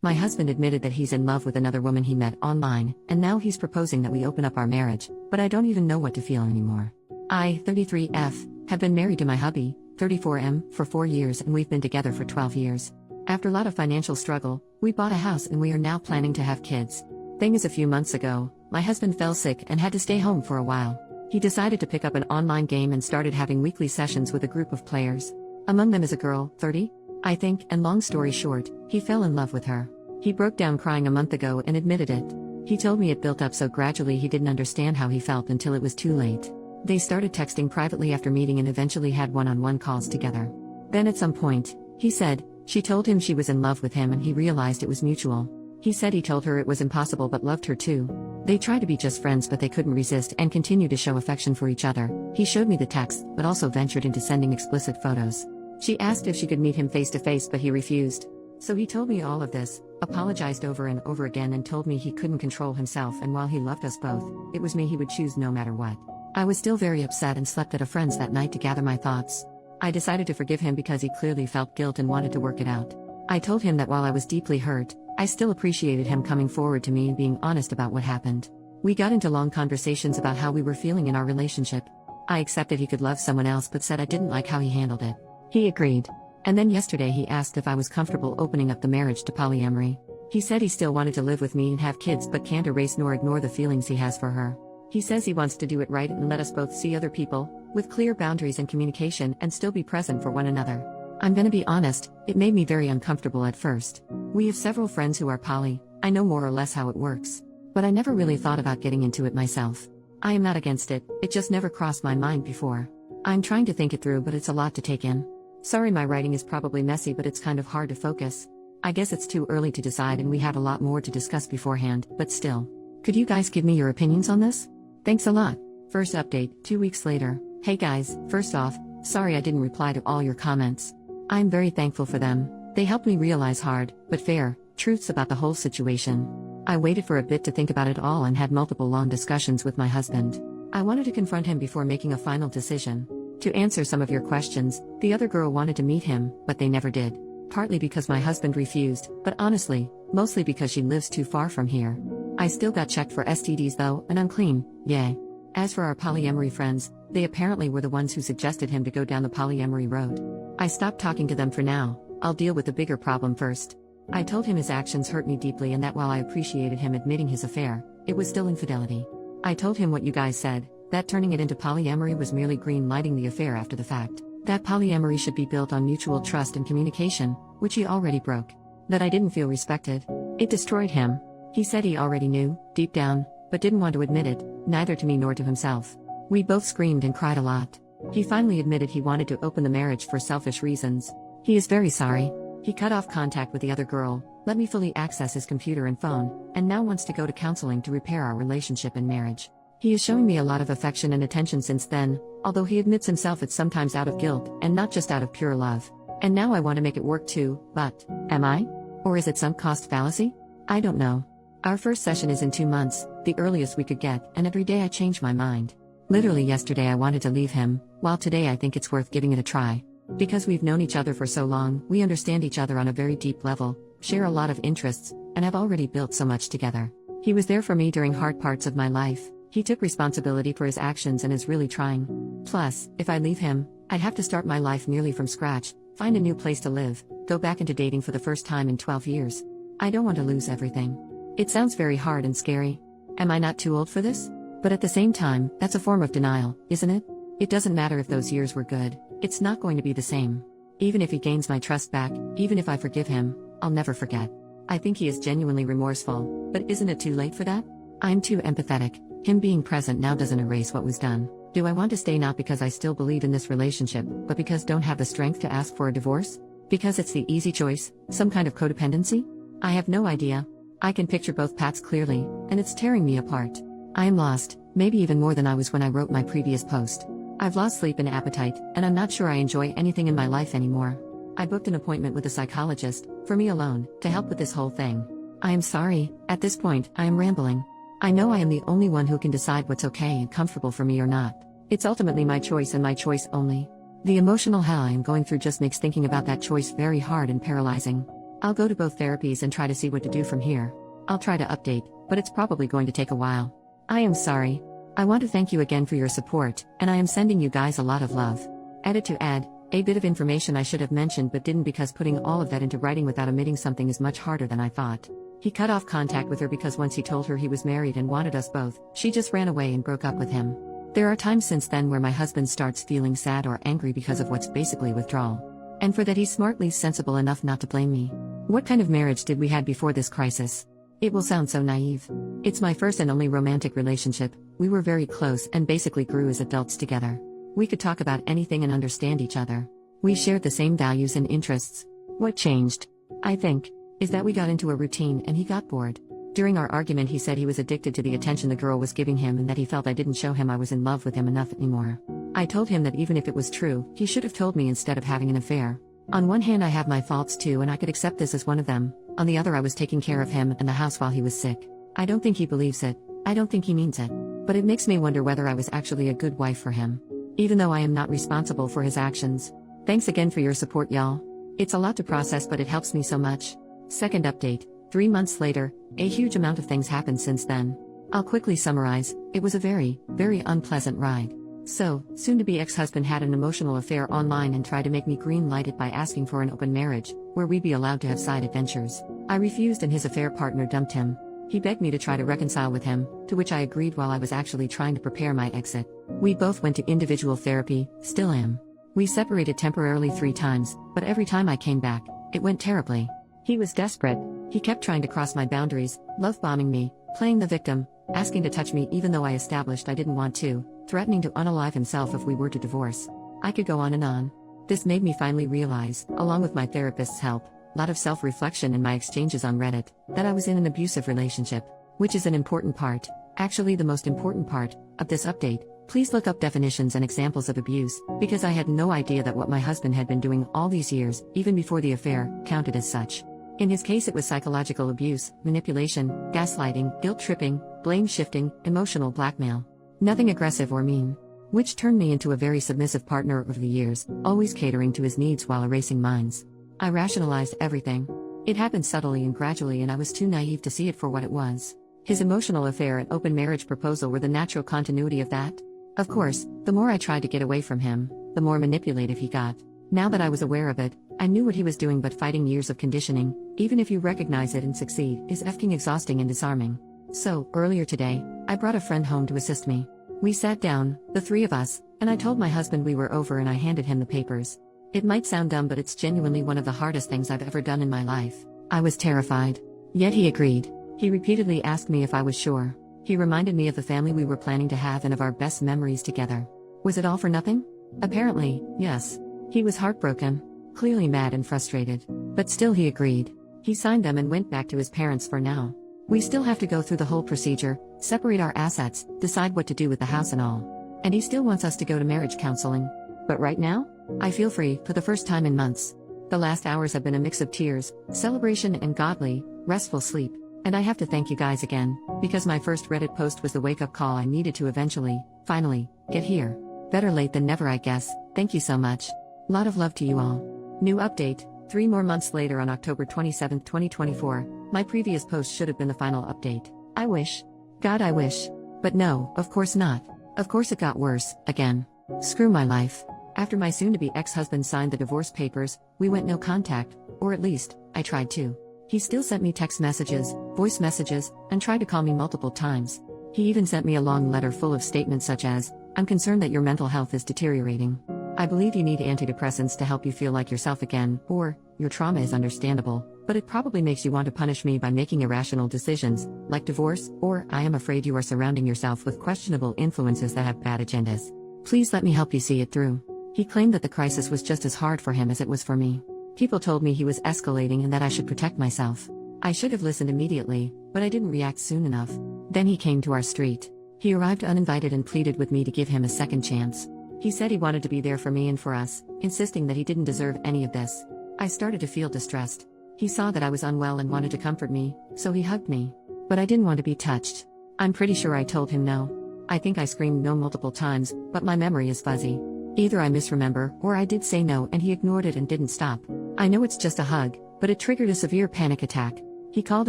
My husband admitted that he's in love with another woman he met online, and now he's proposing that we open up our marriage, but I don't even know what to feel anymore. I, 33F, have been married to my hubby, 34M, for 4 years, and we've been together for 12 years. After a lot of financial struggle, we bought a house and we are now planning to have kids. Thing is, a few months ago, my husband fell sick and had to stay home for a while. He decided to pick up an online game and started having weekly sessions with a group of players. Among them is a girl, 30, I think, and long story short, he fell in love with her. He broke down crying a month ago and admitted it. He told me it built up so gradually he didn't understand how he felt until it was too late. They started texting privately after meeting and eventually had one-on-one calls together. Then at some point, he said, she told him she was in love with him and he realized it was mutual. He said he told her it was impossible but loved her too. They tried to be just friends but they couldn't resist and continued to show affection for each other. He showed me the text but also ventured into sending explicit photos. She asked if she could meet him face to face but he refused. So he told me all of this, apologized over and over again and told me he couldn't control himself, and while he loved us both, it was me he would choose no matter what. I was still very upset and slept at a friend's that night to gather my thoughts. I decided to forgive him because he clearly felt guilt and wanted to work it out. I told him that while I was deeply hurt, I still appreciated him coming forward to me and being honest about what happened. We got into long conversations about how we were feeling in our relationship. I accepted he could love someone else but said I didn't like how he handled it. He agreed. And then yesterday he asked if I was comfortable opening up the marriage to polyamory. He said he still wanted to live with me and have kids but can't erase nor ignore the feelings he has for her. He says he wants to do it right and let us both see other people, with clear boundaries and communication, and still be present for one another. I'm gonna be honest, it made me very uncomfortable at first. We have several friends who are poly, I know more or less how it works. But I never really thought about getting into it myself. I am not against it, it just never crossed my mind before. I'm trying to think it through but it's a lot to take in. Sorry my writing is probably messy but it's kind of hard to focus. I guess it's too early to decide and we have a lot more to discuss beforehand, but still. Could you guys give me your opinions on this? Thanks a lot. First update, 2 weeks later. Hey guys, first off, sorry I didn't reply to all your comments. I'm very thankful for them. They helped me realize hard, but fair, truths about the whole situation. I waited for a bit to think about it all and had multiple long discussions with my husband. I wanted to confront him before making a final decision. To answer some of your questions, the other girl wanted to meet him, but they never did. Partly because my husband refused, but honestly, mostly because she lives too far from here. I still got checked for STDs though, and I'm clean, yay. As for our polyamory friends, they apparently were the ones who suggested him to go down the polyamory road. I stopped talking to them for now, I'll deal with the bigger problem first. I told him his actions hurt me deeply and that while I appreciated him admitting his affair, it was still infidelity. I told him what you guys said, that turning it into polyamory was merely green-lighting the affair after the fact. That polyamory should be built on mutual trust and communication, which he already broke. That I didn't feel respected. It destroyed him. He said he already knew, deep down, but didn't want to admit it, neither to me nor to himself. We both screamed and cried a lot. He finally admitted he wanted to open the marriage for selfish reasons. He is very sorry. He cut off contact with the other girl, let me fully access his computer and phone, and now wants to go to counseling to repair our relationship and marriage. He is showing me a lot of affection and attention since then, although he admits himself it's sometimes out of guilt, and not just out of pure love. And now I want to make it work too, but, am I? Or is it sunk cost fallacy? I don't know. Our first session is in 2 months, the earliest we could get, and every day I change my mind. Literally yesterday I wanted to leave him, while today I think it's worth giving it a try. Because we've known each other for so long, we understand each other on a very deep level, share a lot of interests, and have already built so much together. He was there for me during hard parts of my life. He took responsibility for his actions and is really trying. Plus, if I leave him, I'd have to start my life nearly from scratch, find a new place to live, go back into dating for the first time in 12 years. I don't want to lose everything. It sounds very hard and scary. Am I not too old for this? But at the same time, that's a form of denial, isn't it? It doesn't matter if those years were good, it's not going to be the same. Even if he gains my trust back, even if I forgive him, I'll never forget. I think he is genuinely remorseful, but isn't it too late for that? I'm too empathetic. Him being present now doesn't erase what was done. Do I want to stay not because I still believe in this relationship, but because don't have the strength to ask for a divorce? Because it's the easy choice, some kind of codependency? I have no idea. I can picture both paths clearly, and it's tearing me apart. I am lost, maybe even more than I was when I wrote my previous post. I've lost sleep and appetite, and I'm not sure I enjoy anything in my life anymore. I booked an appointment with a psychologist, for me alone, to help with this whole thing. I am sorry, at this point, I am rambling. I know I am the only one who can decide what's okay and comfortable for me or not. It's ultimately my choice and my choice only. The emotional hell I am going through just makes thinking about that choice very hard and paralyzing. I'll go to both therapies and try to see what to do from here. I'll try to update, but it's probably going to take a while. I am sorry. I want to thank you again for your support, and I am sending you guys a lot of love. Edit to add, a bit of information I should have mentioned but didn't because putting all of that into writing without omitting something is much harder than I thought. He cut off contact with her because once he told her he was married and wanted us both, she just ran away and broke up with him. There are times since then where my husband starts feeling sad or angry because of what's basically withdrawal. And for that he's smartly sensible enough not to blame me. What kind of marriage did we had before this crisis? It will sound so naive. It's my first and only romantic relationship. We were very close and basically grew as adults together. We could talk about anything and understand each other. We shared the same values and interests. What changed, I think, is that we got into a routine and he got bored. During our argument he said he was addicted to the attention the girl was giving him and that he felt I didn't show him I was in love with him enough anymore. I told him that even if it was true, he should have told me instead of having an affair. On one hand I have my faults too and I could accept this as one of them, on the other I was taking care of him and the house while he was sick. I don't think he believes it, I don't think he means it. But it makes me wonder whether I was actually a good wife for him. Even though I am not responsible for his actions. Thanks again for your support y'all. It's a lot to process but it helps me so much. Second update, 3 months later, a huge amount of things happened since then. I'll quickly summarize, it was a very, very unpleasant ride. So, soon-to-be ex-husband had an emotional affair online and tried to make me green-light it by asking for an open marriage, where we'd be allowed to have side adventures. I refused and his affair partner dumped him. He begged me to try to reconcile with him, to which I agreed while I was actually trying to prepare my exit. We both went to individual therapy, still am. We separated temporarily 3 times, but every time I came back, it went terribly. He was desperate. He kept trying to cross my boundaries, love-bombing me, playing the victim, asking to touch me even though I established I didn't want to, threatening to unalive himself if we were to divorce. I could go on and on. This made me finally realize, along with my therapist's help, a lot of self-reflection in my exchanges on Reddit, that I was in an abusive relationship, which is an important part, actually the most important part, of this update. Please look up definitions and examples of abuse, because I had no idea that what my husband had been doing all these years, even before the affair, counted as such. In his case it was psychological abuse, manipulation, gaslighting, guilt-tripping, blame-shifting, emotional blackmail. Nothing aggressive or mean. Which turned me into a very submissive partner over the years, always catering to his needs while erasing mine. I rationalized everything. It happened subtly and gradually and I was too naive to see it for what it was. His emotional affair and open marriage proposal were the natural continuity of that. Of course, the more I tried to get away from him, the more manipulative he got. Now that I was aware of it, I knew what he was doing, but fighting years of conditioning, even if you recognize it and succeed, is effing exhausting and disarming. So, earlier today, I brought a friend home to assist me. We sat down, the 3 of us, and I told my husband we were over and I handed him the papers. It might sound dumb but it's genuinely one of the hardest things I've ever done in my life. I was terrified. Yet he agreed. He repeatedly asked me if I was sure. He reminded me of the family we were planning to have and of our best memories together. Was it all for nothing? Apparently, yes. He was heartbroken, clearly mad and frustrated. But still he agreed. He signed them and went back to his parents for now. We still have to go through the whole procedure, separate our assets, decide what to do with the house and all. And he still wants us to go to marriage counseling. But right now, I feel free, for the first time in months. The last hours have been a mix of tears, celebration and godly, restful sleep. And I have to thank you guys again, because my first Reddit post was the wake-up call I needed to eventually, finally, get here. Better late than never I guess. Thank you so much. Lot of love to you all. New update, 3 more months later on October 27, 2024, my previous post should have been the final update. I wish. God I wish. But no, of course not. Of course it got worse, again. Screw my life. After my soon-to-be ex-husband signed the divorce papers, we went no contact, or at least, I tried to. He still sent me text messages, voice messages, and tried to call me multiple times. He even sent me a long letter full of statements such as, "I'm concerned that your mental health is deteriorating. I believe you need antidepressants to help you feel like yourself again," or, "Your trauma is understandable, but it probably makes you want to punish me by making irrational decisions, like divorce," or, "I am afraid you are surrounding yourself with questionable influences that have bad agendas. Please let me help you see it through." He claimed that the crisis was just as hard for him as it was for me. People told me he was escalating and that I should protect myself. I should have listened immediately, but I didn't react soon enough. Then he came to our street. He arrived uninvited and pleaded with me to give him a second chance. He said he wanted to be there for me and for us, insisting that he didn't deserve any of this. I started to feel distressed. He saw that I was unwell and wanted to comfort me, so he hugged me. But I didn't want to be touched. I'm pretty sure I told him no. I think I screamed no multiple times, but my memory is fuzzy. Either I misremember, or I did say no and he ignored it and didn't stop. I know it's just a hug, but it triggered a severe panic attack. He called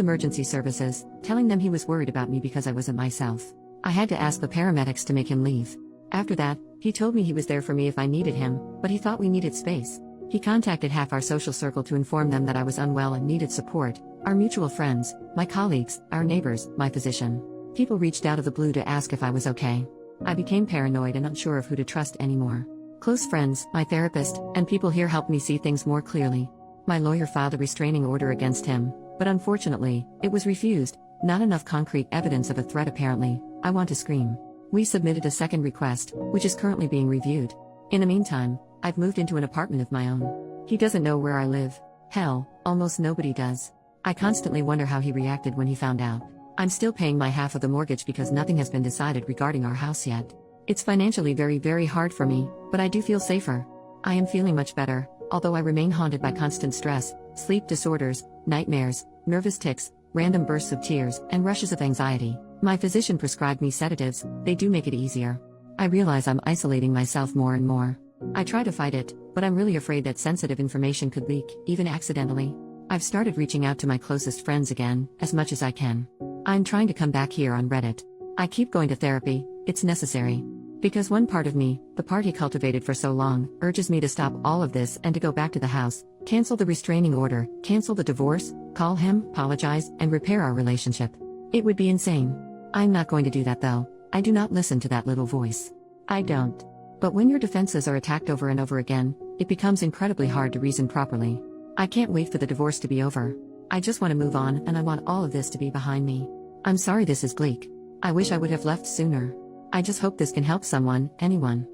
emergency services, telling them he was worried about me because I wasn't myself. I had to ask the paramedics to make him leave. After that, he told me he was there for me if I needed him, but he thought we needed space. He contacted half our social circle to inform them that I was unwell and needed support: our mutual friends, my colleagues, our neighbors, my physician. People reached out of the blue to ask if I was okay. I became paranoid and unsure of who to trust anymore. Close friends, my therapist, and people here helped me see things more clearly. My lawyer filed a restraining order against him, but unfortunately, it was refused. Not enough concrete evidence of a threat apparently. I want to scream. We submitted a second request, which is currently being reviewed. In the meantime, I've moved into an apartment of my own. He doesn't know where I live. Hell, almost nobody does. I constantly wonder how he reacted when he found out. I'm still paying my half of the mortgage because nothing has been decided regarding our house yet. It's financially very hard for me, but I do feel safer. I am feeling much better, although I remain haunted by constant stress, sleep disorders, nightmares, nervous tics, random bursts of tears, and rushes of anxiety. My physician prescribed me sedatives. They do make it easier. I realize I'm isolating myself more and more. I try to fight it, but I'm really afraid that sensitive information could leak, even accidentally. I've started reaching out to my closest friends again, as much as I can. I'm trying to come back here on Reddit. I keep going to therapy, it's necessary. Because one part of me, the part he cultivated for so long, urges me to stop all of this and to go back to the house, cancel the restraining order, cancel the divorce, call him, apologize, and repair our relationship. It would be insane. I'm not going to do that though. I do not listen to that little voice. I don't. But when your defenses are attacked over and over again, it becomes incredibly hard to reason properly. I can't wait for the divorce to be over. I just want to move on and I want all of this to be behind me. I'm sorry this is bleak. I wish I would have left sooner. I just hope this can help someone, anyone.